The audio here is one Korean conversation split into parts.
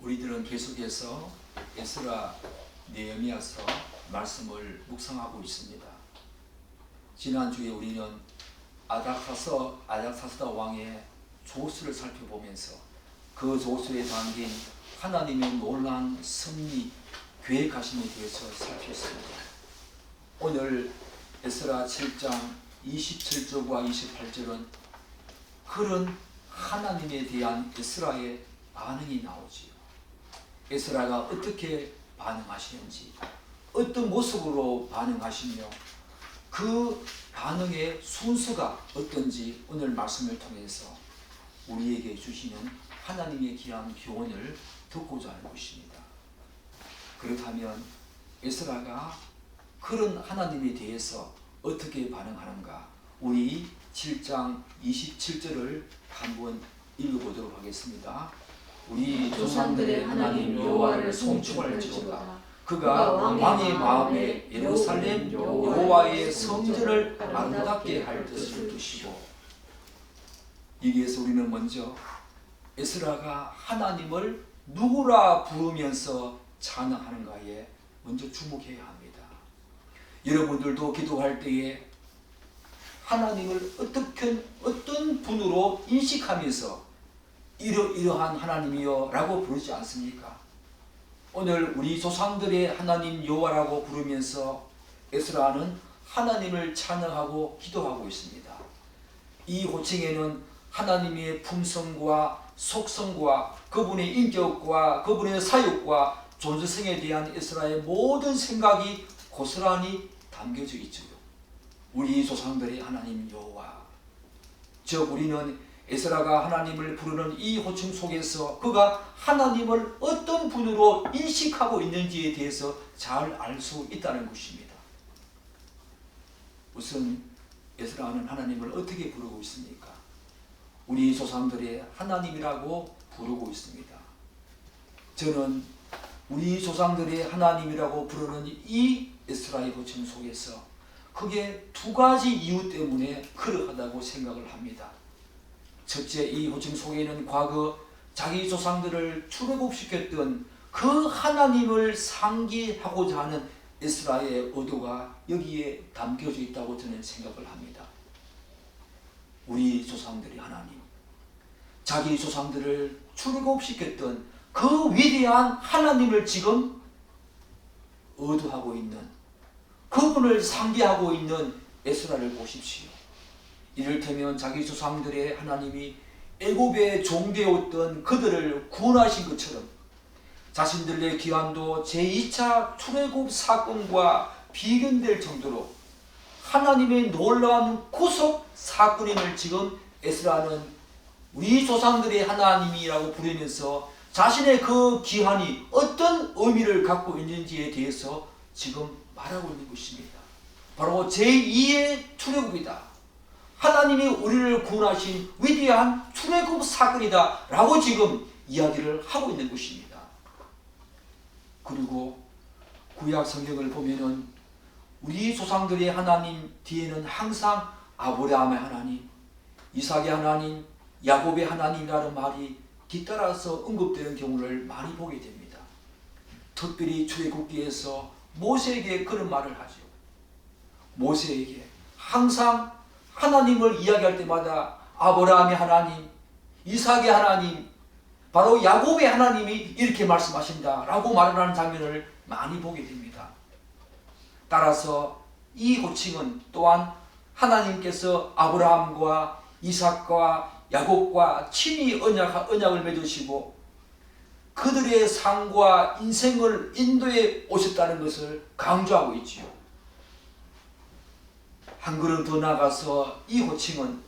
우리들은 계속해서 에스라, 느헤미야서 말씀을 묵상하고 있습니다. 지난주에 우리는 아닥사스다 왕의 조수를 살펴보면서 그 조수에 담긴 하나님의 놀라운 섭리, 계획하심에 대해서 살폈습니다. 오늘 에스라 7장 27절과 28절은 그런 하나님에 대한 에스라의 반응이 나오지요. 에스라가 어떻게 반응하시는지, 어떤 모습으로 반응하시며 그 반응의 순서가 어떤지 오늘 말씀을 통해서 우리에게 주시는 하나님의 귀한 교훈을 듣고자 하는 것입니다. 그렇다면 에스라가 그런 하나님에 대해서 어떻게 반응하는가, 우리 7장 27절을 한번 읽어보도록 하겠습니다. 우리 조상들의 하나님 여호와를 송축할지어다. 그가 왕의 마음에 예루살렘 여호와의 성전을 아름답게 할 뜻을 두시고. 여기에서 우리는 먼저 에스라가 하나님을 누구라 부르면서 찬양하는가에 먼저 주목해야 합니다. 여러분들도 기도할 때에 하나님을 어떤 분으로 인식하면서 이러한 하나님이여 라고 부르지 않습니까? 오늘 우리 조상들의 하나님 여호와라고 부르면서 에스라는 하나님을 찬양하고 기도하고 있습니다. 이 호칭에는 하나님의 품성과 속성과 그분의 인격과 그분의 사역과 존재성에 대한 에스라의 모든 생각이 고스란히 담겨져 있죠. 우리 조상들의 하나님 여호와, 즉 우리는 에스라가 하나님을 부르는 이 호칭 속에서 그가 하나님을 어떤 분으로 인식하고 있는지에 대해서 잘 알 수 있다는 것입니다. 우선 에스라는 하나님을 어떻게 부르고 있습니까? 우리 조상들의 하나님이라고 부르고 있습니다. 저는 우리 조상들의 하나님이라고 부르는 이 에스라의 호칭 속에서 크게 두 가지 이유 때문에 그러하다고 생각을 합니다. 첫째, 이 호칭 속에는 과거 자기 조상들을 출애굽시켰던 그 하나님을 상기하고자 하는 에스라의 의도가 여기에 담겨져 있다고 저는 생각을 합니다. 우리 조상들의 하나님, 자기 조상들을 출애굽시켰던 그 위대한 하나님을 지금 의도하고 있는, 그분을 상기하고 있는 에스라를 보십시오. 이를테면 자기 조상들의 하나님이 애굽에 종되었던 그들을 구원하신 것처럼 자신들의 기한도 제2차 출애굽 사건과 비견될 정도로 하나님의 놀라운 구속 사건임을 지금 에스라는 우리 조상들의 하나님이라고 부르면서 자신의 그 기한이 어떤 의미를 갖고 있는지에 대해서 지금 말하고 있는 것입니다. 바로 제2의 출애굽이다. 하나님이 우리를 구원하신 위대한 출애굽 사건이다 라고 지금 이야기를 하고 있는 것입니다. 그리고 구약 성경을 보면은 우리 조상들의 하나님 뒤에는 항상 아브라함의 하나님, 이삭의 하나님, 야곱의 하나님이라는 말이 뒤따라서 언급되는 경우를 많이 보게 됩니다. 특별히 출애굽기에서 모세에게 그런 말을 하죠. 모세에게 항상 하나님을 이야기할 때마다 아브라함의 하나님, 이삭의 하나님, 바로 야곱의 하나님이 이렇게 말씀하신다라고 말을 하는 장면을 많이 보게 됩니다. 따라서 이 호칭은 또한 하나님께서 아브라함과 이삭과 야곱과 친히 언약을 맺으시고 그들의 삶과 인생을 인도해 오셨다는 것을 강조하고 있지요. 한 걸음 더 나아가서 이 호칭은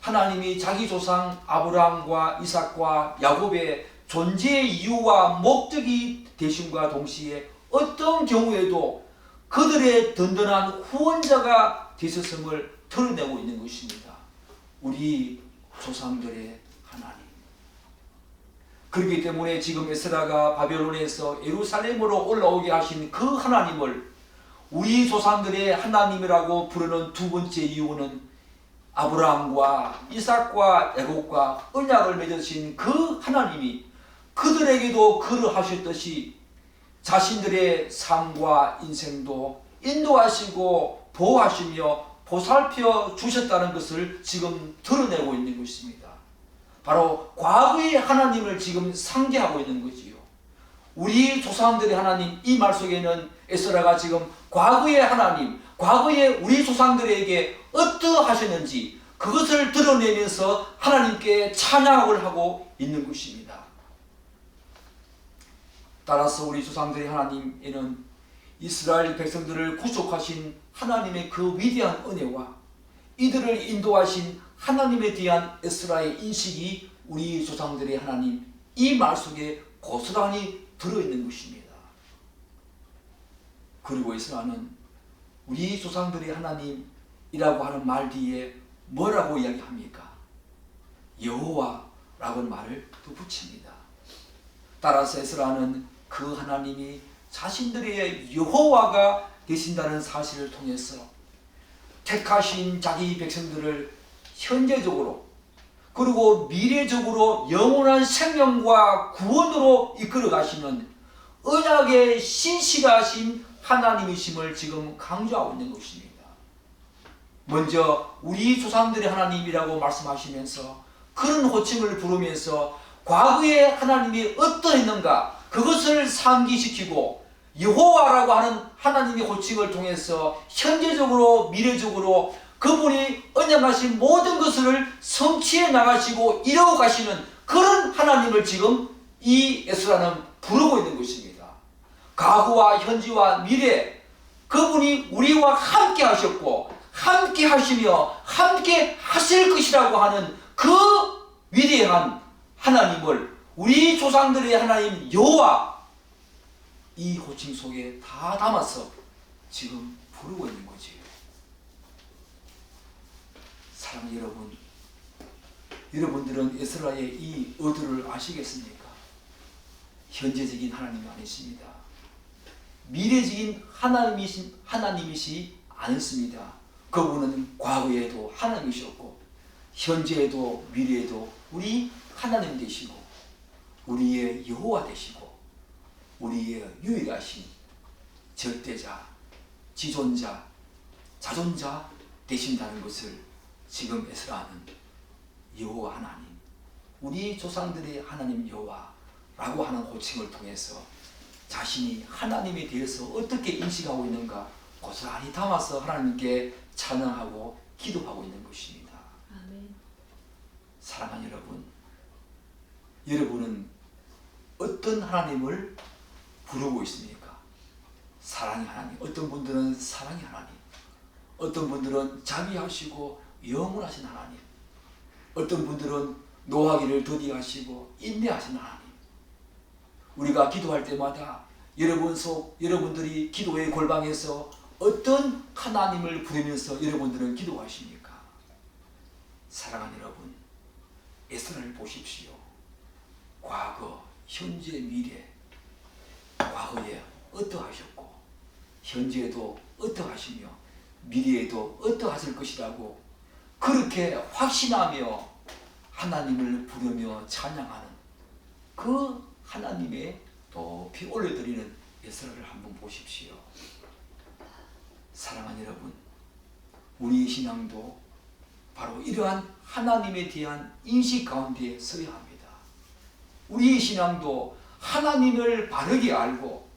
하나님이 자기 조상 아브라함과 이삭과 야곱의 존재의 이유와 목적이 되심과 동시에 어떤 경우에도 그들의 든든한 후원자가 되셨음을 드러내고 있는 것입니다. 우리 조상들의 하나님. 그렇기 때문에 지금 에스라가 바벨론에서 예루살렘으로 올라오게 하신 그 하나님을 우리 조상들의 하나님이라고 부르는 두 번째 이유는 아브라함과 이삭과 야곱과 언약을 맺으신 그 하나님이 그들에게도 그러하셨듯이 자신들의 삶과 인생도 인도하시고 보호하시며 보살펴 주셨다는 것을 지금 드러내고 있는 것입니다. 바로 과거의 하나님을 지금 상기하고 있는 거지요. 우리 조상들의 하나님, 이 말 속에는 에스라가 지금 과거의 하나님, 과거의 우리 조상들에게 어떠하셨는지 그것을 드러내면서 하나님께 찬양을 하고 있는 것입니다. 따라서 우리 조상들의 하나님에는 이스라엘 백성들을 구속하신 하나님의 그 위대한 은혜와 이들을 인도하신 하나님에 대한 에스라의 인식이 우리 조상들의 하나님, 이 말 속에 고스란히 들어있는 것입니다. 그리고 에스라는 우리 조상들의 하나님이라고 하는 말 뒤에 뭐라고 이야기합니까? 여호와라고 말을 또 붙입니다. 따라서 에스라는 그 하나님이 자신들의 여호와가 되신다는 사실을 통해서 택하신 자기 백성들을 현재적으로 그리고 미래적으로 영원한 생명과 구원으로 이끌어 가시는 언약의 신실하신 하나님이심을 지금 강조하고 있는 것입니다. 먼저 우리 조상들의 하나님이라고 말씀하시면서 그런 호칭을 부르면서 과거의 하나님이 어떠했는가 그것을 상기시키고 여호와라고 하는 하나님의 호칭을 통해서 현재적으로 미래적으로 그분이 언약하신 모든 것을 성취해 나가시고 이루어 가시는 그런 하나님을 지금 이 에스라는 부르고 있는 것입니다. 과거와 현재와 미래 그분이 우리와 함께 하셨고 함께 하시며 함께 하실 것이라고 하는 그 위대한 하나님을 우리 조상들의 하나님 여호와 이 호칭 속에 다 담아서 지금 부르고 있는 거지요. 사랑하는 여러분, 여러분들은 에스라의 이 의도를 아시겠습니까? 현재적인 하나님이 아니십니다. 미래적인 하나님이시 않습니다. 그분은 과거에도 하나님이셨고 현재에도 미래에도 우리 하나님 되시고 우리의 여호와 되시고 우리의 유일하신 절대자, 지존자, 자존자 되신다는 것을 지금 에스라는 여호와 하나님, 우리 조상들의 하나님 여호와라고 하는 호칭을 통해서 자신이 하나님에 대해서 어떻게 인식하고 있는가 고스란히 담아서 하나님께 찬양하고 기도하고 있는 것입니다. 아멘. 사랑하는 여러분, 여러분은 어떤 하나님을 부르고 있습니까? 사랑의 하나님. 어떤 분들은 사랑의 하나님, 어떤 분들은 자비하시고 영원하신 하나님, 어떤 분들은 노하기를 더디하시고 인내하신 하나님. 우리가 기도할 때마다 여러분들이 기도의 골방에서 어떤 하나님을 부르면서 여러분들은 기도하십니까? 사랑하는 여러분, 에스라를 보십시오. 과거, 현재, 미래, 과거에 어떠하셨고 현재에도 어떠하시며 미래에도 어떠하실 것이라고 그렇게 확신하며 하나님을 부르며 찬양하는 그 하나님의 높이 올려드리는 에스라를 한번 보십시오. 사랑하는 여러분, 우리의 신앙도 바로 이러한 하나님에 대한 인식 가운데 서야 합니다. 우리의 신앙도 하나님을 바르게 알고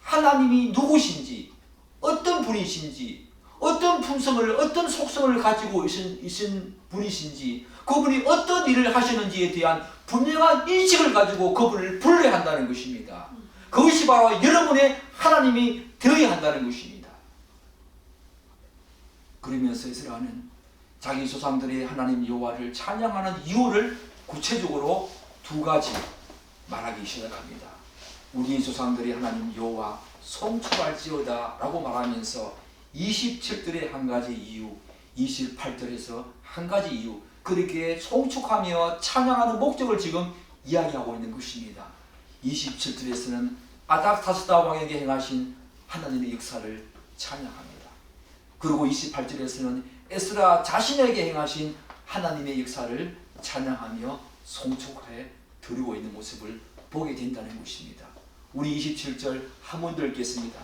하나님이 누구신지 어떤 분이신지 어떤 품성을 어떤 속성을 가지고 있으신 분이신지 그분이 어떤 일을 하시는지에 대한 분명한 인식을 가지고 그분을 불러야 한다는 것입니다. 그것이 바로 여러분의 하나님이 되어야 한다는 것입니다. 그러면서 에스라는 자기 조상들의 하나님 여호와를 찬양하는 이유를 구체적으로 두 가지 말하기 시작합니다. 우리 조상들의 하나님 여호와 송축할지어다 라고 말하면서 27절의 한 가지 이유, 28절에서 한 가지 이유, 그렇게 송축하며 찬양하는 목적을 지금 이야기하고 있는 것입니다. 27절에서는 아닥사스다 왕에게 행하신 하나님의 역사를 찬양합니다. 그리고 28절에서는 에스라 자신에게 행하신 하나님의 역사를 찬양하며 송축해 드리고 있는 모습을 보게 된다는 것입니다. 우리 27절 한 번 더 읽겠습니다.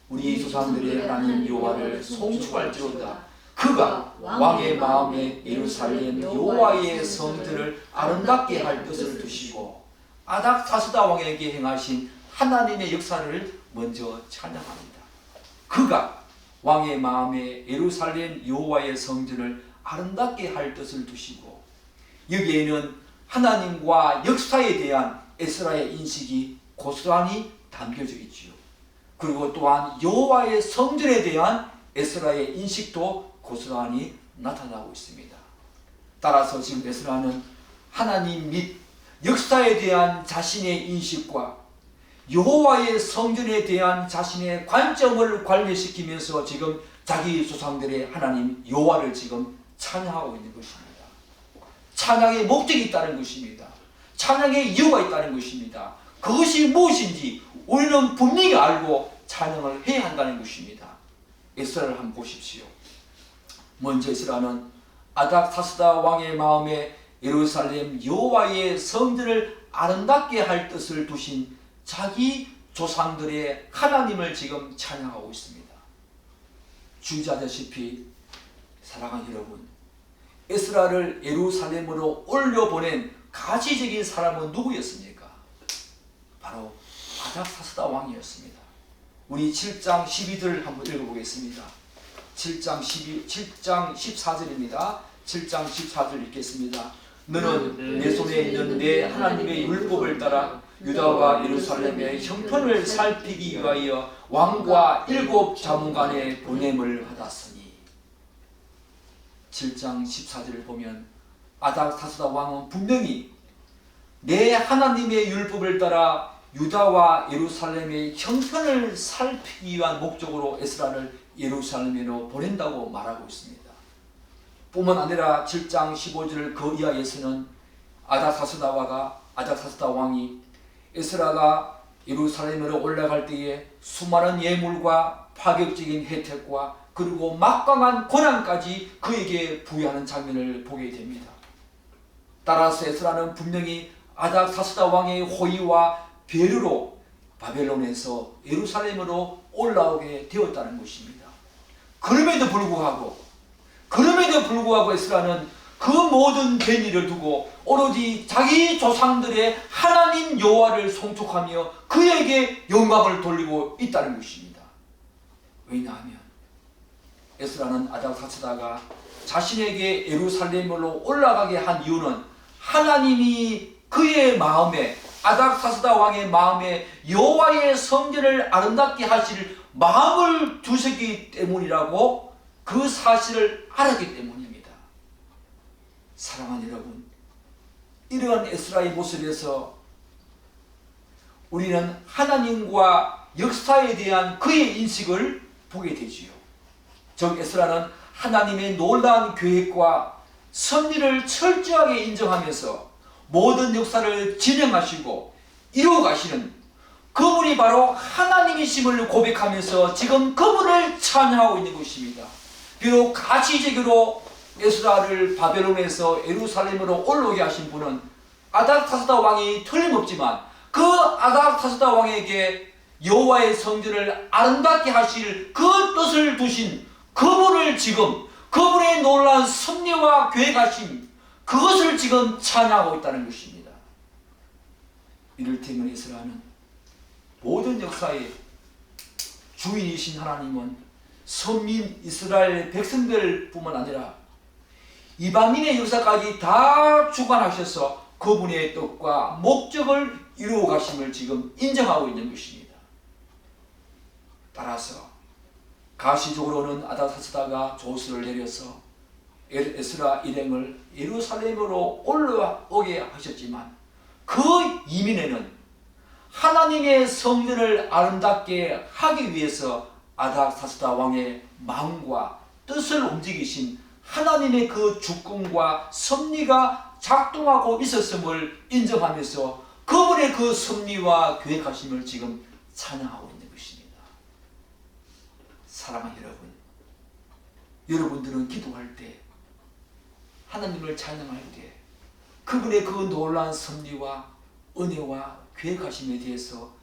우리 조상들의 하나님 여호와를 송축할지로다. 그가 왕의 마음에 예루살렘 여호와의 성들을 아름답게 할 뜻을 두시고 아닥사스다 왕에게 행하신 하나님의 역사를 먼저 찬양합니다. 그가 왕의 마음에 예루살렘 여호와의 성전을 아름답게 할 뜻을 두시고, 여기에는 하나님과 역사에 대한 에스라의 인식이 고스란히 담겨져 있지요. 그리고 또한 여호와의 성전에 대한 에스라의 인식도 고스란히 나타나고 있습니다. 따라서 지금 에스라는 하나님 및 역사에 대한 자신의 인식과 여호와의 성전에 대한 자신의 관점을 관계시키면서 지금 자기 조상들의 하나님 여호와를 지금 찬양하고 있는 것입니다. 찬양의 목적이 있다는 것입니다. 찬양의 이유가 있다는 것입니다. 그것이 무엇인지 우리는 분명히 알고 찬양을 해야 한다는 것입니다. 에스라를 한번 보십시오. 먼저 에스라는 아닥사스다 왕의 마음에 예루살렘 여호와의 성전을 아름답게 할 뜻을 두신 자기 조상들의 하나님을 지금 찬양하고 있습니다. 주의하다시피 사랑하는 여러분, 에스라를 예루살렘으로 올려보낸 가시적인 사람은 누구였습니까? 바로 아닥사스다 왕이었습니다. 우리 7장 12절 한번 읽어보겠습니다. 7장 14절입니다. 7장 14절 읽겠습니다. 너는 내 손에 있는 내 하나님의 율법을 따라 유다와 예루살렘의 형편을 살피기 위하여 왕과 7 자문관의 보냄을 받았으니. 7장 14절을 보면 아닥사스다 왕은 분명히 내 하나님의 율법을 따라 유다와 예루살렘의 형편을 살피기 위한 목적으로 에스라를 예루살렘으로 보낸다고 말하고 있습니다. 뿐만 아니라 7장 15절 그 이하에서는 아닥사스다 왕이 에스라가 예루살렘으로 올라갈 때에 수많은 예물과 파격적인 혜택과 그리고 막강한 권한까지 그에게 부여하는 장면을 보게 됩니다. 따라서 에스라는 분명히 아닥사스다 왕의 호의와 배려로 바벨론에서 예루살렘으로 올라오게 되었다는 것입니다. 그럼에도 불구하고 에스라는 그 모든 권위를 두고 오로지 자기 조상들의 하나님 여호와를 송축하며 그에게 영광을 돌리고 있다는 것입니다. 왜냐하면 에스라는 아닥사스다가 자신에게 예루살렘으로 올라가게 한 이유는 하나님이 그의 마음에, 아닥사스다 왕의 마음에 여호와의 성전을 아름답게 하실 마음을 두셨기 때문이라고 그 사실을 알았기 때문입니다. 사랑하는 여러분, 이러한 에스라의 모습에서 우리는 하나님과 역사에 대한 그의 인식을 보게 되지요. 즉 에스라는 하나님의 놀라운 계획과 섭리를 철저하게 인정하면서 모든 역사를 진행하시고 이루어가시는 그분이 바로 하나님이심을 고백하면서 지금 그분을 찬양하고 있는 것입니다. 비록 가시적으로 에스라를 바벨론에서 예루살렘으로 올라오게 하신 분은 아닥사스다 왕이 틀림없지만 그 아닥사스다 왕에게 여호와의 성전을 아름답게 하실 그 뜻을 두신 그분을 지금, 그분의 놀라운 섭리와 계획하심, 그것을 지금 찬양하고 있다는 것입니다. 이를테면 에스라는 모든 역사의 주인이신 하나님은 선민 이스라엘 백성들 뿐만 아니라 이방인의 역사까지 다 주관하셔서 그분의 뜻과 목적을 이루어 가심을 지금 인정하고 있는 것입니다. 따라서 가시적으로는 아닥사스다가 조서를 내려서 에스라 일행을 예루살렘으로 올라오게 하셨지만 그 이면에는 하나님의 성전을 아름답게 하기 위해서 아닥사스다 왕의 마음과 뜻을 움직이신 하나님의 그 주권과 섭리가 작동하고 있었음을 인정하면서 그분의 그 섭리와 계획하심을 지금 찬양하고 있는 것입니다. 사랑하는 여러분, 여러분들은 기도할 때, 하나님을 찬양할 때 그분의 그 놀라운 섭리와 은혜와 계획하심에 대해서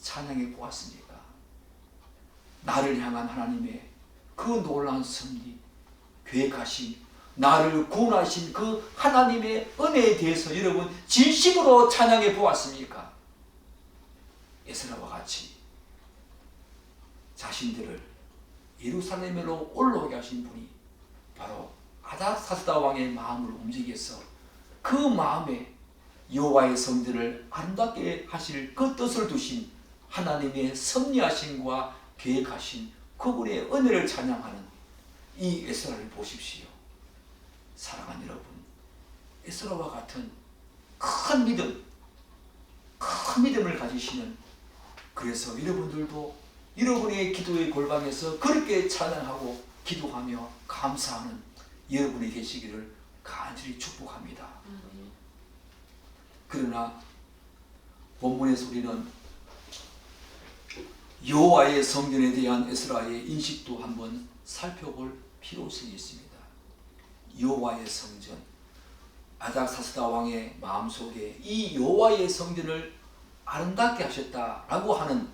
찬양해 보았습니까? 나를 향한 하나님의 그 놀라운 섭리, 계획하심, 나를 구원하신 그 하나님의 은혜에 대해서 여러분 진심으로 찬양해 보았습니까? 에스라와 같이 자신들을 예루살렘으로 올라오게 하신 분이 바로 아닥사스다 왕의 마음을 움직여서 그 마음에 여호와의 성전을 아름답게 하실 그 뜻을 두신 하나님의 섭리하심과 계획하신 그분의 은혜를 찬양하는 이 에스라를 보십시오. 사랑하는 여러분, 에스라와 같은 큰 믿음을 가지시는, 그래서 여러분들도 여러분의 기도의 골방에서 그렇게 찬양하고 기도하며 감사하는 여러분이 계시기를 간절히 축복합니다. 그러나 본문에서 우리는 여호와의 성전에 대한 에스라의 인식도 한번 살펴볼 필요성이 있습니다. 여호와의 성전, 아닥사스다 왕의 마음속에 이 여호와의 성전을 아름답게 하셨다라고 하는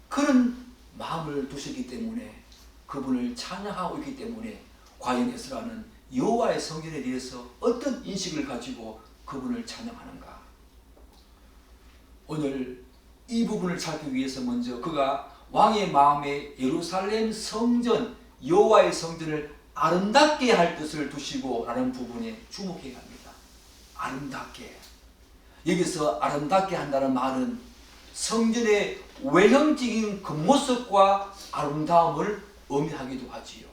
그런 마음을 두셨기 때문에, 그분을 찬양하고 있기 때문에 과연 에스라는 여호와의 성전에 대해서 어떤 인식을 가지고 그분을 찬양하는가? 오늘 이 부분을 찾기 위해서 먼저 그가 왕의 마음에 예루살렘 성전, 여호와의 성전을 아름답게 할 뜻을 두시고 라는 부분에 주목해야 합니다. 아름답게. 여기서 아름답게 한다는 말은 성전의 외형적인 겉모습과 아름다움을 의미하기도 하지요.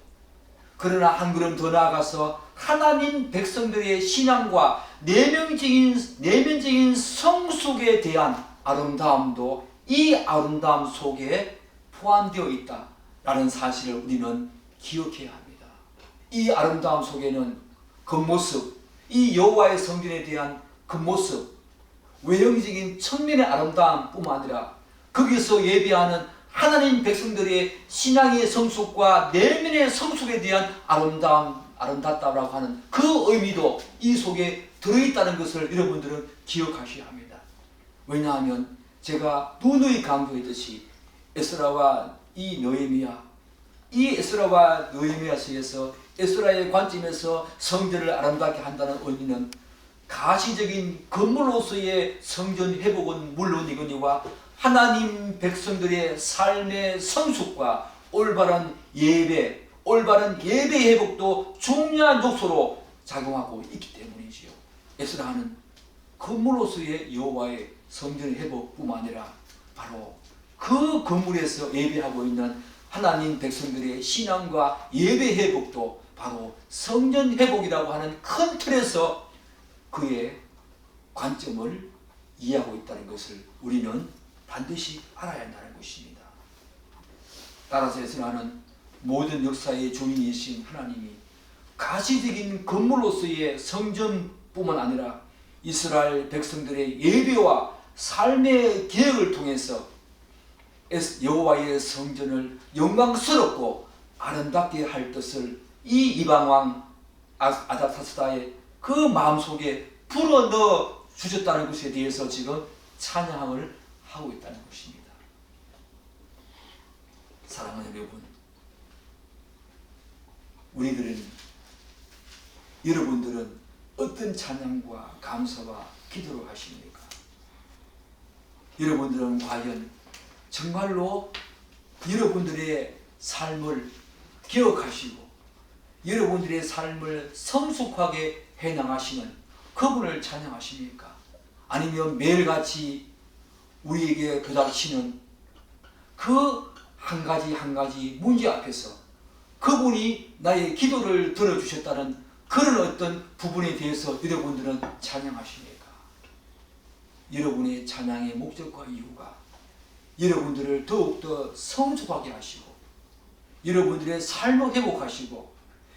그러나 한 걸음 더 나아가서 하나님 백성들의 신앙과 내면적인 성숙에 대한 아름다움도 이 아름다움 속에 포함되어 있다라는 사실을 우리는 기억해야 합니다. 이 아름다움 속에는 겉모습, 이 여호와의 성전에 대한 겉모습, 외형적인 측면의 아름다움뿐만 아니라 거기서 예배하는 하나님 백성들의 신앙의 성숙과 내면의 성숙에 대한 아름답다라고 하는 그 의미도 이 속에 들어있다는 것을 여러분들은 기억하셔야 합니다. 왜냐하면 제가 누누이 강조했듯이 에스라와 이 느헤미야, 이 에스라와 느헤미야 사이에서 에스라의 관점에서 성전을 아름답게 한다는 의미는 가시적인 건물로서의 성전 회복은 물론이거니와 하나님 백성들의 삶의 성숙과 올바른 예배 회복도 중요한 요소로 작용하고 있기 때문이지요. 에스라는 건물로서의 여호와의 성전 회복뿐만 아니라 바로 그 건물에서 예배하고 있는 하나님 백성들의 신앙과 예배 회복도 바로 성전 회복이라고 하는 큰 틀에서 그의 관점을 이해하고 있다는 것을 우리는 반드시 알아야 한다는 것입니다. 따라서 에스라는 모든 역사의 주인이신 하나님이 가시적인 건물로서의 성전뿐만 아니라 이스라엘 백성들의 예배와 삶의 계획을 통해서 여호와의 성전을 영광스럽고 아름답게 할 뜻을 이 이방왕 아닥사스다의 그 마음속에 불어넣어 주셨다는 것에 대해서 지금 찬양을 하고 있다는 것입니다. 사랑하는 여러분, 여러분들은 어떤 찬양과 감사와 기도를 하십니까? 여러분들은 과연 정말로 여러분들의 삶을 기억하시고 여러분들의 삶을 성숙하게 해나가시는 그분을 찬양하십니까? 아니면 매일같이 우리에게 도닥치는 그 한 가지 문제 앞에서 그분이 나의 기도를 들어주셨다는 그런 어떤 부분에 대해서 여러분들은 찬양하십니까? 여러분의 찬양의 목적과 이유가 여러분들을 더욱더 성숙하게 하시고 여러분들의 삶을 회복하시고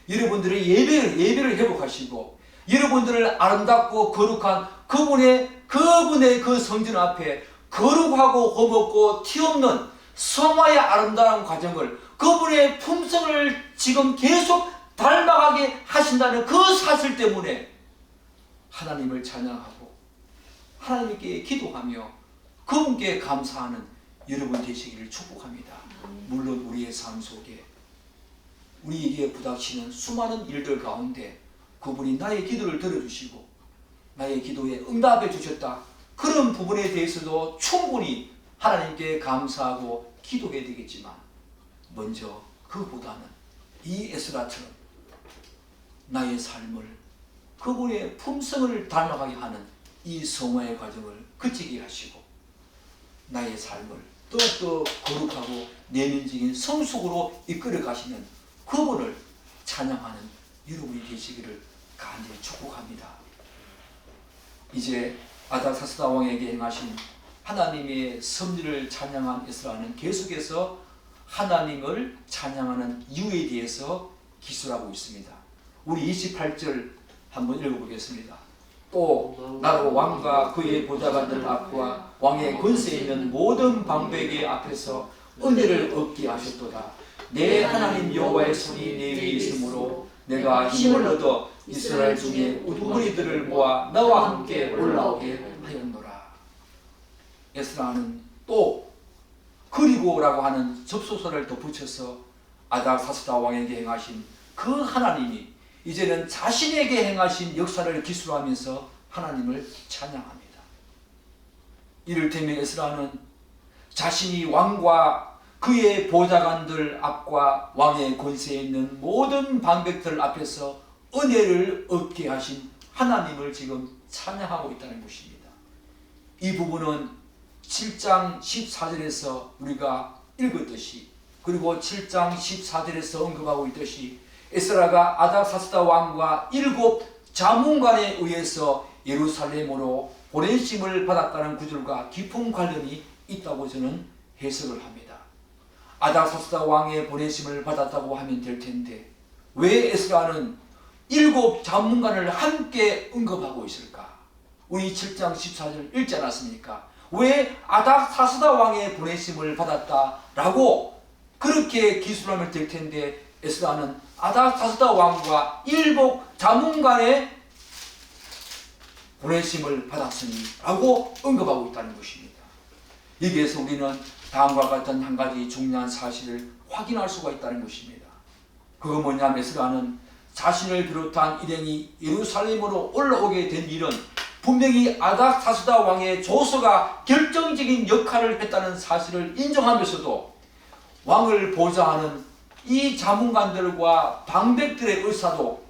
여러분들의 예배를 회복하시고 여러분들을 아름답고 거룩한 그분의 그 성전 앞에 거룩하고 험없고 티없는 성화의 아름다운 과정을 그분의 품성을 지금 계속 닮아가게 하신다는 그 사실 때문에 하나님을 찬양하고 하나님께 기도하며 그분께 감사하는 여러분 되시기를 축복합니다. 물론 우리의 삶 속에 우리에게 부닥치는 수많은 일들 가운데 그분이 나의 기도를 들어주시고 나의 기도에 응답해 주셨다. 그런 부분에 대해서도 충분히 하나님께 감사하고 기도해야 되겠지만 먼저 그보다는 이 에스라처럼 나의 삶을 그분의 품성을 닮아가게 하는 이 성화의 과정을 거치게 하시고 나의 삶을 더욱더 거룩하고 내면적인 성숙으로 이끌어 가시는 그분을 찬양하는 여러분이 되시기를 간절히 축복합니다. 이제 아닥사스다 왕에게 행하신 하나님의 섭리를 찬양한 에스라는 계속해서 하나님을 찬양하는 이유에 대해서 기술하고 있습니다. 우리 28절 한번 읽어보겠습니다. 또 나로 왕과 그의 보좌관들 앞과 왕의 권세에 있는 모든 방백의 앞에서 은혜를 얻게 하셨도다. 내 하나님 여호와의 손이 내 위에 있으므로 내가 힘을 얻어 이스라엘 중에 우두머리들을 모아 나와 함께 올라오게 하였노라. 에스라는 또 그리고라고 하는 접속사를 덧붙여서 아닥사스다 왕에게 행하신 그 하나님이 이제는 자신에게 행하신 역사를 기술하면서 하나님을 찬양합니다. 이를테면 에스라는 자신이 왕과 그의 보좌관들 앞과 왕의 권세에 있는 모든 방백들 앞에서 은혜를 얻게 하신 하나님을 지금 찬양하고 있다는 것입니다. 이 부분은 7장 14절에서 우리가 읽었듯이 그리고 7장 14절에서 언급하고 있듯이 에스라가 아닥사스다 왕과 7 자문관에 의해서 예루살렘으로 보내심을 받았다는 구절과 깊은 관련이 있다고 저는 해석을 합니다. 아닥사스다 왕의 보내심을 받았다고 하면 될 텐데 왜 에스라는 7 자문관을 함께 언급하고 있을까? 우리 7장 14절 읽지 않았습니까? 왜 아닥사스다 왕의 보내심을 받았다라고 그렇게 기술하면 될 텐데 에스라는 아닥사스다 왕과 7 자문관의 보내심을 받았으니 라고 언급하고 있다는 것입니다. 여기에서 우리는 다음과 같은 한 가지 중요한 사실을 확인할 수가 있다는 것입니다. 그거 뭐냐면 에스라는 자신을 비롯한 일행이 예루살렘으로 올라오게 된 일은 분명히 아닥사스다 왕의 조서가 결정적인 역할을 했다는 사실을 인정하면서도 왕을 보좌하는 이 자문관들과 방백들의 의사도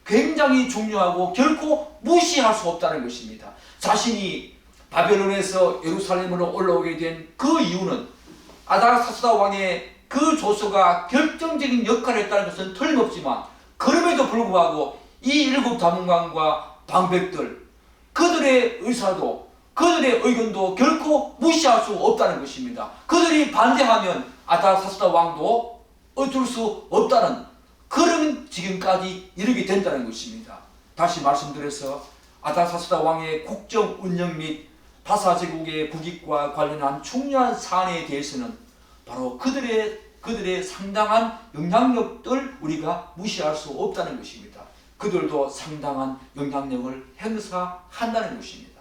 굉장히 중요하고 결코 무시할 수 없다는 것입니다. 자신이 바벨론에서 예루살렘으로 올라오게 된 그 이유는 아닥사스다 왕의 그 조서가 결정적인 역할을 했다는 것은 틀림없지만 그럼에도 불구하고 이 7 자문관과 방백들 그들의 의사도 그들의 의견도 결코 무시할 수 없다는 것입니다. 그들이 반대하면 아닥사스다 왕도 어쩔 수 없다는 그런 지금까지 이르게 된다는 것입니다. 다시 말씀드려서 아닥사스다 왕의 국정 운영 및 다사제국의 국익과 관련한 중요한 사안에 대해서는 바로 그들의 상당한 영향력을 우리가 무시할 수 없다는 것입니다. 그들도 상당한 영향력을 행사한다는 것입니다.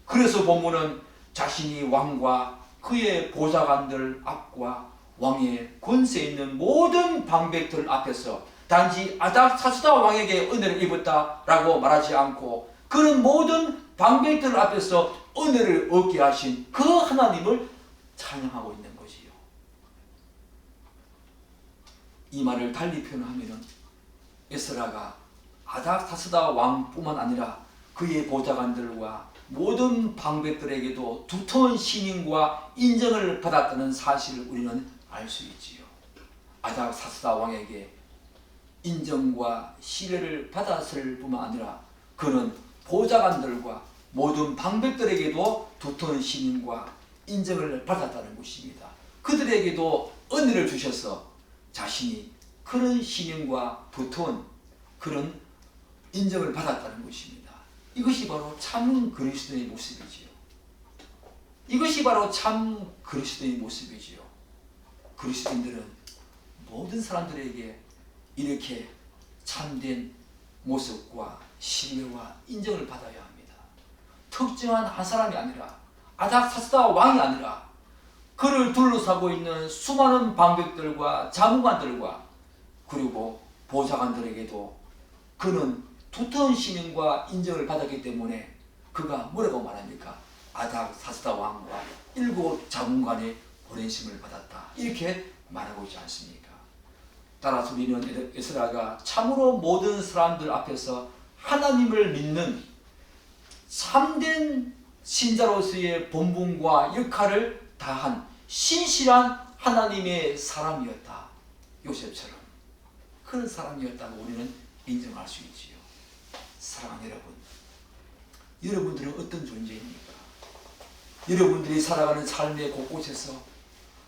그래서 본문은 자신이 왕과 그의 보좌관들 앞과 왕의 권세에 있는 모든 방백들 앞에서 단지 아닥사스다 왕에게 은혜를 입었다라고 말하지 않고 그런 모든 방백들 앞에서 은혜를 얻게 하신 그 하나님을 찬양하고 있는 것이요. 이 말을 달리 표현하면 에스라가 아닥사스다 왕뿐만 아니라 그의 보좌관들과 모든 방백들에게도 두터운 신임과 인정을 받았다는 사실을 우리는 알 수 있지요. 아닥사스다 왕에게 인정과 신뢰를 받았을 뿐만 아니라 그는 보좌관들과 모든 방백들에게도 두터운 신임과 인정을 받았다는 것입니다. 그들에게도 은혜를 주셔서 자신이 그런 신임과 두터운 그런 인정을 받았다는 것입니다. 이것이 바로 참 그리스도의 모습이지요. 이것이 바로 참 그리스도의 모습이지요. 그리스도인들은 모든 사람들에게 이렇게 참된 모습과 신뢰와 인정을 받아야 합니다. 특정한 한 사람이 아니라 아닥사스다 왕이 아니라 그를 둘러싸고 있는 수많은 방백들과 자문관들과 그리고 보좌관들에게도 그는 두터운 신임과 인정을 받았기 때문에 그가 뭐라고 말합니까? 아닥사스다 왕과 7 자문관의 보내심을 받았다. 이렇게 말하고 있지 않습니까? 따라서 우리는 에스라가 참으로 모든 사람들 앞에서 하나님을 믿는 참된 신자로서의 본분과 역할을 다한 신실한 하나님의 사람이었다. 요셉처럼 그런 사람이었다고 우리는 인정할 수 있지요. 사랑하는 여러분, 여러분들은 어떤 존재입니까? 여러분들이 살아가는 삶의 곳곳에서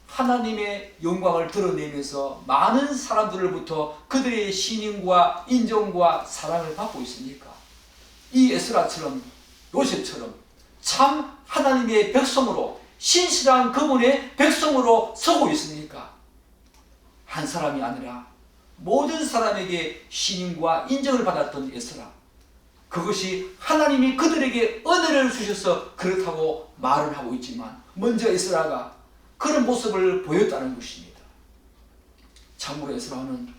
하나님의 영광을 드러내면서 많은 사람들로부터 그들의 신임과 인정과 사랑을 받고 있습니까? 이 에스라처럼 요셉처럼 참 하나님의 백성으로 신실한 그분의 백성으로 서고 있습니까? 한 사람이 아니라 모든 사람에게 신임과 인정을 받았던 에스라, 그것이 하나님이 그들에게 은혜를 주셔서 그렇다고 말을 하고 있지만 먼저 에스라가 그런 모습을 보였다는 것입니다. 참고로 에스라는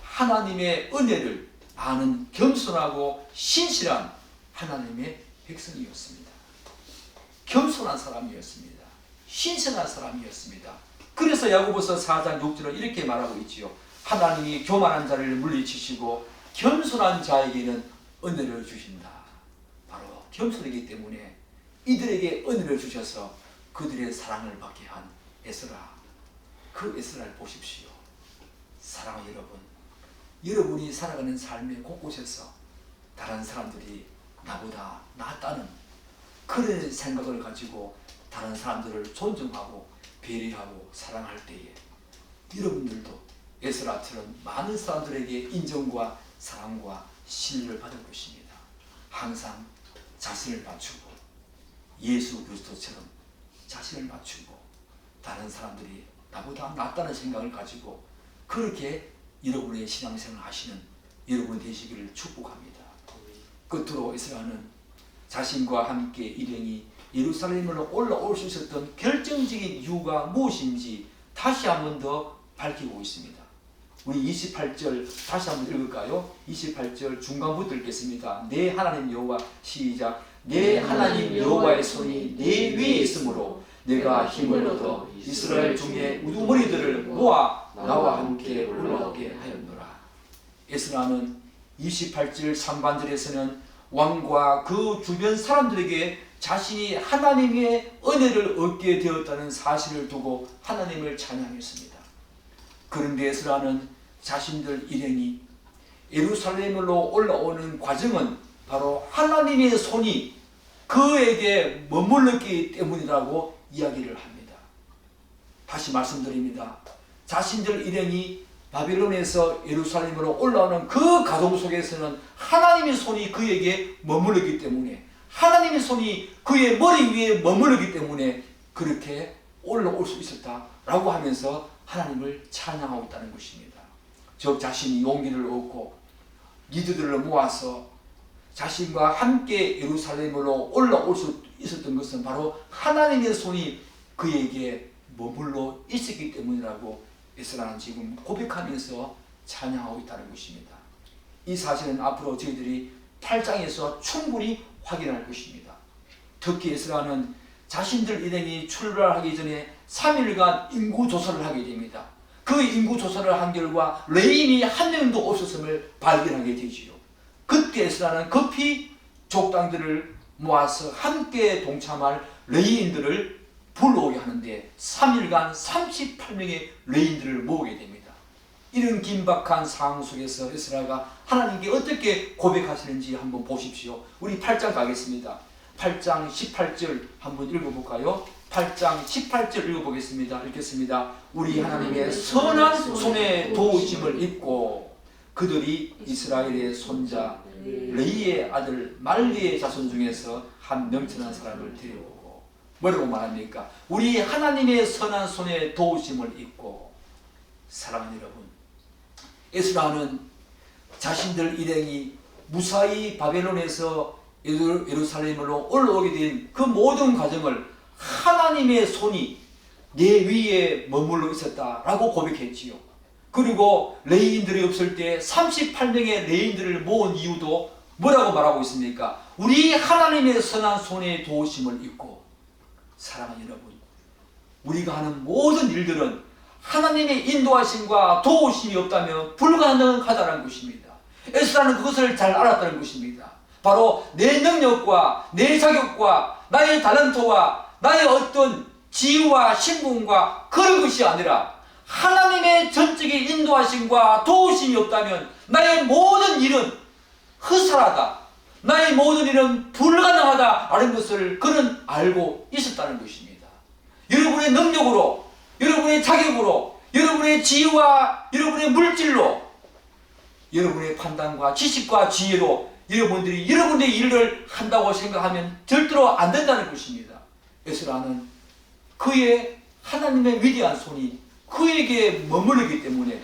하나님의 은혜를 아는 겸손하고 신실한 하나님의 백성이었습니다. 겸손한 사람이었습니다. 신실한 사람이었습니다. 그래서 야고보서 4장 6절은 이렇게 말하고 있지요. 하나님이 교만한 자를 물리치시고 겸손한 자에게는 은혜를 주신다. 바로 겸손이기 때문에 이들에게 은혜를 주셔서 그들의 사랑을 받게 한 에스라. 그 에스라를 보십시오. 사랑하는 여러분, 여러분이 살아가는 삶의 곳곳에서 다른 사람들이 나보다 낫다는 그런 생각을 가지고 다른 사람들을 존중하고 배려하고 사랑할 때에 여러분들도 에스라처럼 많은 사람들에게 인정과 사랑과 신뢰를 받을 것입니다. 항상 자신을 맞추고 예수 그리스도처럼 자신을 맞추고 다른 사람들이 나보다 낫다는 생각을 가지고 그렇게 여러분의 신앙생활을 하시는 여러분 되시기를 축복합니다. 끝으로 에스라는 자신과 함께 일행이 예루살렘으로 올라올 수 있었던 결정적인 이유가 무엇인지 다시 한 번 더 밝히고 있습니다. 우리 28절 다시 한번 읽을까요? 28절 중간부터 읽겠습니다. 내 하나님 여호와, 시작. 내 하나님 여호와의 손이 내 위에 있으므로 내가 힘을 얻어 이스라엘 중에 우두머리들을 모아 나와 함께 올라오게 하였노라. 에스라는 28절 상반절에서는 왕과 그 주변 사람들에게 자신이 하나님의 은혜를 얻게 되었다는 사실을 두고 하나님을 찬양했습니다. 그런데 에스라는 자신들 일행이 예루살렘으로 올라오는 과정은 바로 하나님의 손이 그에게 머물렀기 때문이라고 이야기를 합니다. 다시 말씀드립니다. 자신들 일행이 바벨론에서 예루살렘으로 올라오는 그 과정 속에서는 하나님의 손이 그에게 머무르기 때문에, 하나님의 손이 그의 머리 위에 머무르기 때문에 그렇게 올라올 수 있었다라고 하면서 하나님을 찬양하고 있다는 것입니다. 저 자신이 용기를 얻고 리더들을 모아서 자신과 함께 예루살렘으로 올라올 수 있었던 것은 바로 하나님의 손이 그에게 머물러 있었기 때문이라고 에스라는 지금 고백하면서 찬양하고 있다는 것입니다. 이 사실은 앞으로 저희들이 8장에서 충분히 확인할 것입니다. 특히 에스라는 자신들 일행이 출발하기 전에 3일간 인구조사를 하게 됩니다. 그 인구조사를 한 결과 레인이 한 명도 없었음을 발견하게 되지요. 그때 에스라는 급히 족당들을 모아서 함께 동참할 레인들을 불러오게 하는데 3일간 38명의 레인들을 모으게 됩니다. 이런 긴박한 상황 속에서 에스라가 하나님께 어떻게 고백하시는지 한번 보십시오. 우리 8장 가겠습니다. 8장 18절 한번 읽어볼까요? 8장 18절 읽어보겠습니다. 읽겠습니다. 우리 하나님의 선한 손에 도우심을 입고 그들이 이스라엘의 손자 레이의 아들 말리의 자손 중에서 한 명천한 사람을 데려오고, 뭐라고 말합니까? 우리 하나님의 선한 손에 도우심을 입고. 사랑하는 여러분, 에스라는 자신들 일행이 무사히 바벨론에서 예루살렘으로 올라오게 된 그 모든 과정을 하나님의 손이 내 위에 머물러 있었다라고 고백했지요. 그리고 레위인들이 없을 때 38명의 레위인들을 모은 이유도 뭐라고 말하고 있습니까? 우리 하나님의 선한 손의 도우심을 입고. 사랑하는 여러분, 우리가 하는 모든 일들은 하나님의 인도하심과 도우심이 없다면 불가능하다는 것입니다. 에스라는 그것을 잘 알았다는 것입니다. 바로 내 능력과 내 자격과 나의 탤런트와 나의 어떤 지위와 신분과 그런 것이 아니라 하나님의 전적인 인도하심과 도우심이 없다면 나의 모든 일은 헛살하다, 나의 모든 일은 불가능하다라는 것을 그는 알고 있었다는 것입니다. 여러분의 능력으로, 여러분의 자격으로, 여러분의 지위와 여러분의 물질로, 여러분의 판단과 지식과 지혜로 여러분들이 여러분의 일을 한다고 생각하면 절대로 안 된다는 것입니다. 에스라는 그의 하나님의 위대한 손이 그에게 머무르기 때문에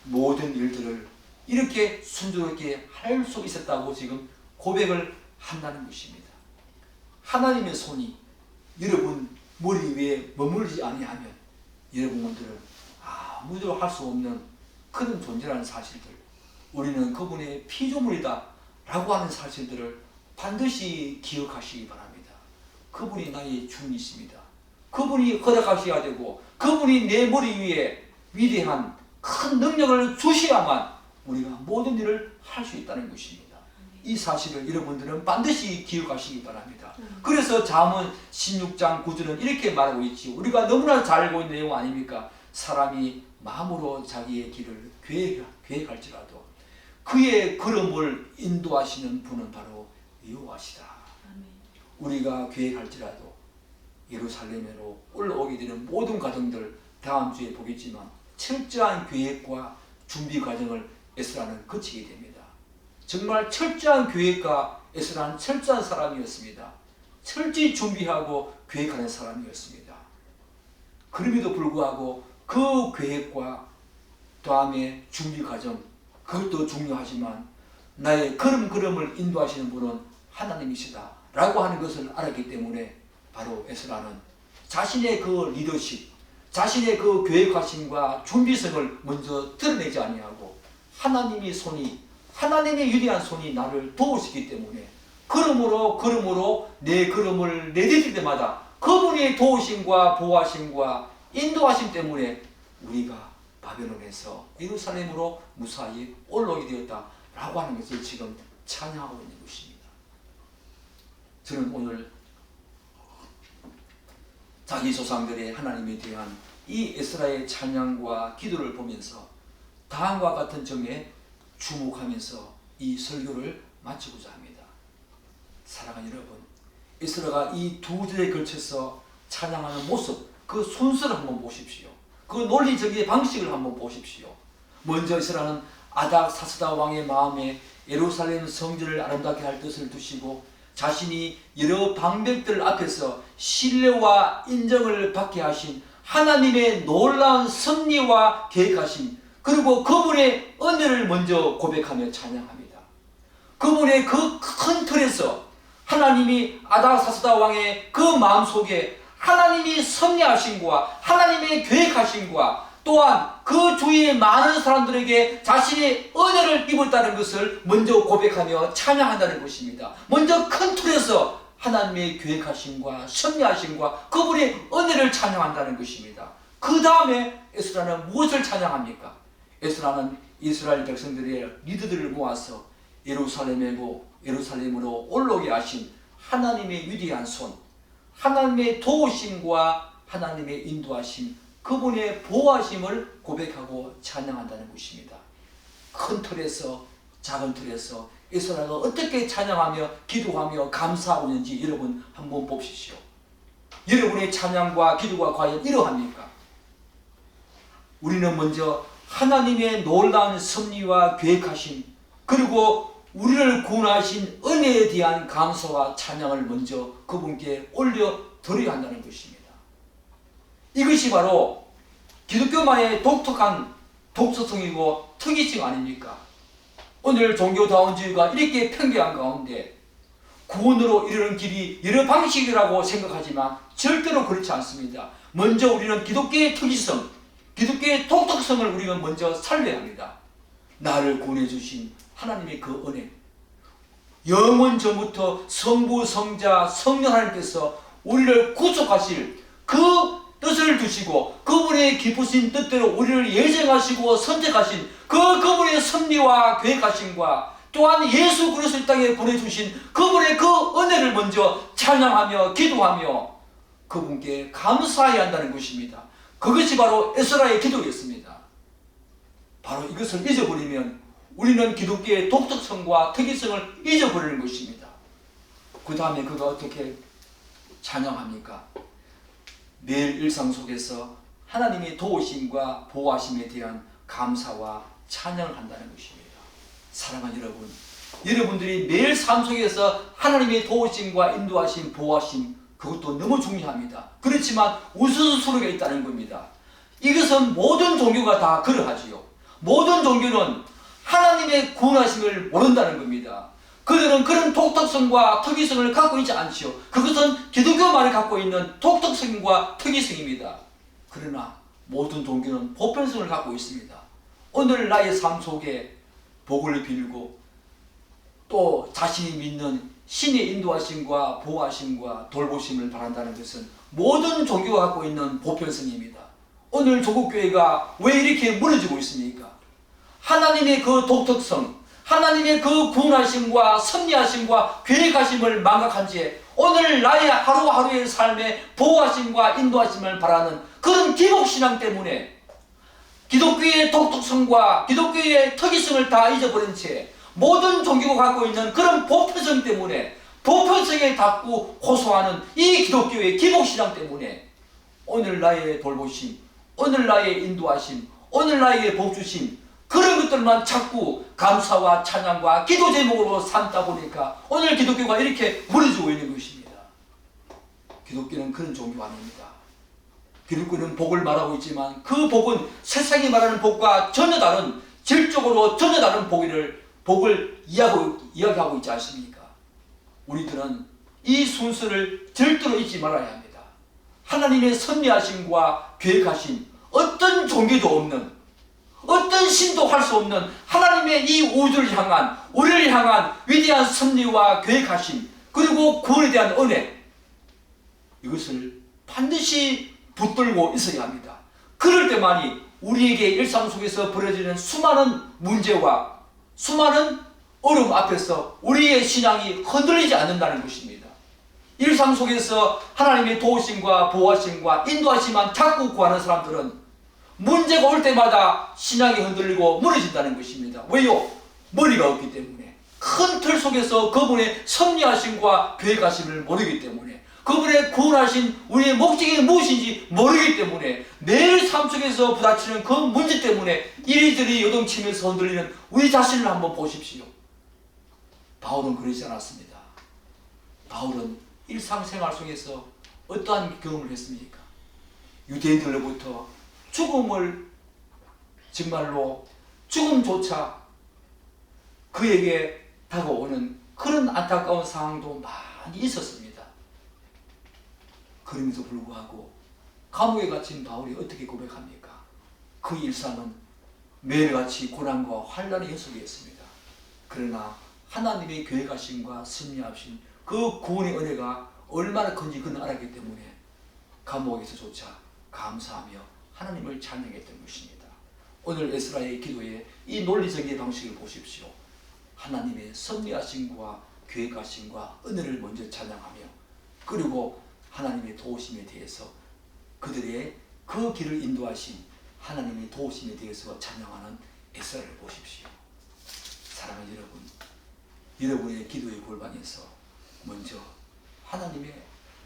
모든 일들을 이렇게 순조롭게 할 수 있었다고 지금 고백을 한다는 것입니다. 하나님의 손이 여러분 머리 위에 머무르지 아니하면 여러분들은 아무도 할 수 없는 큰 존재라는 사실들, 우리는 그분의 피조물이다 라고 하는 사실들을 반드시 기억하시기 바랍니다. 그분이 나의 주님이십니다. 그분이 허락하셔야 되고 그분이 내 머리 위에 위대한 큰 능력을 주셔야만 우리가 모든 일을 할 수 있다는 것입니다. 이 사실을 여러분들은 반드시 기억하시기 바랍니다. 그래서 잠언 16장 9절은 이렇게 말하고 있지요. 우리가 너무나 잘 알고 있는 내용 아닙니까? 사람이 마음으로 자기의 길을 계획할지라도 그의 걸음을 인도하시는 분은 바로 여호와시다. 우리가 계획할지라도 예루살렘으로 올라오게 되는 모든 과정들 다음 주에 보겠지만 철저한 계획과 준비 과정을 에스라는 거치게 됩니다. 정말 철저한 계획과 에스라는 철저한 사람이었습니다. 철저히 준비하고 계획하는 사람이었습니다. 그럼에도 불구하고 그 계획과 다음에 준비 과정, 그것도 중요하지만 나의 걸음걸음을 인도하시는 분은 하나님이시다 라고 하는 것을 알았기 때문에 바로 에스라는 자신의 그 리더십, 자신의 그 계획하심과 준비성을 먼저 드러내지 아니하고 하나님의 위대한 손이 나를 도우시기 때문에 걸음으로 내 걸음을 내딛을 때마다 그분의 도우심과 보호하심과 인도하심 때문에 우리가 바벨론에서 예루살렘으로 무사히 올라오게 되었다라고 하는 것을 지금 찬양하고 있는 것입니다. 저는 오늘 자기 조상들의 하나님에 대한 이 에스라의 찬양과 기도를 보면서 다음과 같은 점에 주목하면서 이 설교를 마치고자 합니다. 사랑하는 여러분, 에스라가 이 두 절에 걸쳐서 찬양하는 모습, 그 순서를 한번 보십시오. 그 논리적인 방식을 한번 보십시오. 먼저 에스라는 아닥사스다 왕의 마음에 예루살렘 성전을 아름답게 할 뜻을 두시고 자신이 여러 방백들 앞에서 신뢰와 인정을 받게 하신 하나님의 놀라운 섭리와 계획하심, 그리고 그분의 은혜를 먼저 고백하며 찬양합니다. 그분의 그 큰 틀에서 하나님이 아닥사스다 왕의 그 마음속에 하나님이 섭리하심과 하나님의 계획하심과 또한 그 주위의 많은 사람들에게 자신의 은혜를 입었다는 것을 먼저 고백하며 찬양한다는 것입니다. 먼저 큰 틀에서 하나님의 계획하심과 섭리하심과 그분의 은혜를 찬양한다는 것입니다. 그 다음에 에스라는 무엇을 찬양합니까? 에스라는 이스라엘 백성들의 리더들을 모아서 예루살렘으로 올라오게 하신 하나님의 위대한 손, 하나님의 도우심과 하나님의 인도하심, 그분의 보호하심을 고백하고 찬양한다는 것입니다. 큰 틀에서 작은 틀에서 에스라가 어떻게 찬양하며 기도하며 감사하고 있는지 여러분 한번 보십시오. 여러분의 찬양과 기도가 과연 이러합니까? 우리는 먼저 하나님의 놀라운 섭리와 계획하심, 그리고 우리를 구원하신 은혜에 대한 감사와 찬양을 먼저 그분께 올려드려야 한다는 것입니다. 이것이 바로 기독교만의 독특한 독서성이고 특이성 아닙니까? 오늘 종교다원주의가 이렇게 편개한 가운데 구원으로 이르는 길이 여러 방식이라고 생각하지만 절대로 그렇지 않습니다. 먼저 우리는 기독교의 특이성, 기독교의 독특성을 우리가 먼저 살려야 합니다. 나를 구원해 주신 하나님의 그 은혜, 영원 전부터 성부, 성자, 성령 하나님께서 우리를 구속하실 그 뜻을 두시고 그분의 기쁘신 뜻대로 우리를 예정하시고 선택하신 그분의 섭리와 계획하심과 또한 예수 그리스도 이 땅에 보내주신 그분의 그 은혜를 먼저 찬양하며 기도하며 그분께 감사해야 한다는 것입니다. 그것이 바로 에스라의 기도였습니다. 바로 이것을 잊어버리면 우리는 기독교의 독특성과 특이성을 잊어버리는 것입니다. 그 다음에 그가 어떻게 찬양합니까? 매일 일상 속에서 하나님의 도우심과 보호하심에 대한 감사와 찬양을 한다는 것입니다. 사랑하는 여러분, 여러분들이 매일 삶 속에서 하나님의 도우심과 인도하심, 보호하심, 그것도 너무 중요합니다. 그렇지만 우선순위가 있다는 겁니다. 이것은 모든 종교가 다 그러하지요. 모든 종교는 하나님의 구원하심을 모른다는 겁니다. 그들은 그런 독특성과 특이성을 갖고 있지 않지요. 그것은 기독교만이 갖고 있는 독특성과 특이성입니다. 그러나 모든 종교는 보편성을 갖고 있습니다. 오늘 나의 삶 속에 복을 빌고 또 자신이 믿는 신의 인도하심과 보호하심과 돌보심을 바란다는 것은 모든 종교가 갖고 있는 보편성입니다. 오늘 조국교회가 왜 이렇게 무너지고 있습니까? 하나님의 그 독특성, 하나님의 그 구원하심과 섭리하심과 계획하심을 망각한 채 오늘 나의 하루하루의 삶에 보호하심과 인도하심을 바라는 그런 기복신앙 때문에 기독교의 독특성과 기독교의 특이성을 다 잊어버린 채 모든 종교가 갖고 있는 그런 보편성 때문에 보편성에 닫고 호소하는 이 기독교의 기복신앙 때문에 오늘 나의 돌보심, 오늘 나의 인도하심, 오늘 나에게 복주심 그런 것들만 자꾸 감사와 찬양과 기도 제목으로 삼다 보니까 오늘 기독교가 이렇게 무너지고 있는 것입니다. 기독교는 그런 종교가 아닙니다. 기독교는 복을 말하고 있지만 그 복은 세상이 말하는 복과 전혀 다른 질적으로 전혀 다른 복을 이야기하고 있지 않습니까? 우리들은 이 순서를 절대로 잊지 말아야 합니다. 하나님의 섭리하심과 계획하심 어떤 종교도 없는 어떤 신도 할 수 없는 하나님의 이 우주를 향한 우리를 향한 위대한 섭리와 계획하심 그리고 구원에 대한 은혜 이것을 반드시 붙들고 있어야 합니다. 그럴 때만이 우리에게 일상 속에서 벌어지는 수많은 문제와 수많은 어려움 앞에서 우리의 신앙이 흔들리지 않는다는 것입니다. 일상 속에서 하나님의 도우심과 보호하심과 인도하심만 자꾸 구하는 사람들은 문제가 올 때마다 신앙이 흔들리고 무너진다는 것입니다. 왜요? 머리가 없기 때문에 큰 틀 속에서 그분의 섭리하심과 계획하심을 모르기 때문에 그분의 구원하신 우리의 목적이 무엇인지 모르기 때문에 매일 삶 속에서 부딪히는 그 문제 때문에 이리저리 요동치면서 흔들리는 우리 자신을 한번 보십시오. 바울은 그러지 않았습니다. 바울은 일상생활 속에서 어떠한 경험을 했습니까? 유대인들로부터 죽음을 정말로 죽음조차 그에게 다가오는 그런 안타까운 상황도 많이 있었습니다. 그럼에도 불구하고 감옥에 갇힌 바울이 어떻게 고백합니까? 그 일상은 매일같이 고난과 환난의 연속이었습니다. 그러나 하나님의 계획하심과 섭리하심 그 구원의 은혜가 얼마나 큰지 그는 알았기 때문에 감옥에서조차 감사하며 하나님을 찬양했던 것입니다. 오늘 에스라의 기도에 이 논리적인 방식을 보십시오. 하나님의 섭리하심과 계획하심과 은혜를 먼저 찬양하며 그리고 하나님의 도우심에 대해서 그들의 그 길을 인도하신 하나님의 도우심에 대해서 찬양하는 에스라를 보십시오. 사랑하는 여러분, 여러분의 기도의 골방에서 먼저 하나님의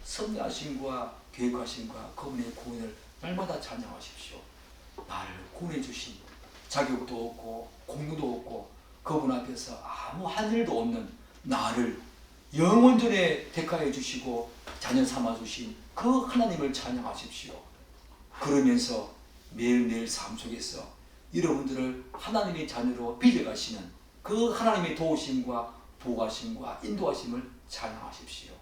섭리하심과 계획하심과 그분의 구원을 날마다 찬양하십시오. 나를 구원해 주신 자격도 없고 공로도 없고 그분 앞에서 아무 한 일도 없는 나를 영원전에 택하여 주시고 자녀 삼아 주신 그 하나님을 찬양하십시오. 그러면서 매일매일 삶 속에서 여러분들을 하나님의 자녀로 빚어가시는 그 하나님의 도우심과 보호하심과 인도하심을 찬양하십시오.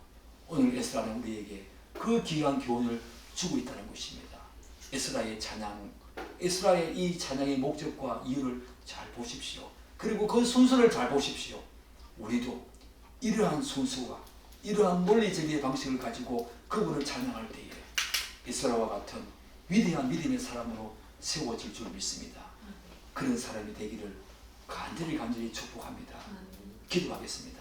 오늘 에스라는 우리에게 그 귀한 교훈을 주고 있다는 것입니다. 에스라의 찬양, 에스라의 이 찬양의 목적과 이유를 잘 보십시오. 그리고 그 순서를 잘 보십시오. 우리도 이러한 순서와 이러한 논리적인 방식을 가지고 그분을 찬양할 때에 에스라와 같은 위대한 믿음의 사람으로 세워질 줄 믿습니다. 그런 사람이 되기를 간절히 축복합니다. 기도하겠습니다.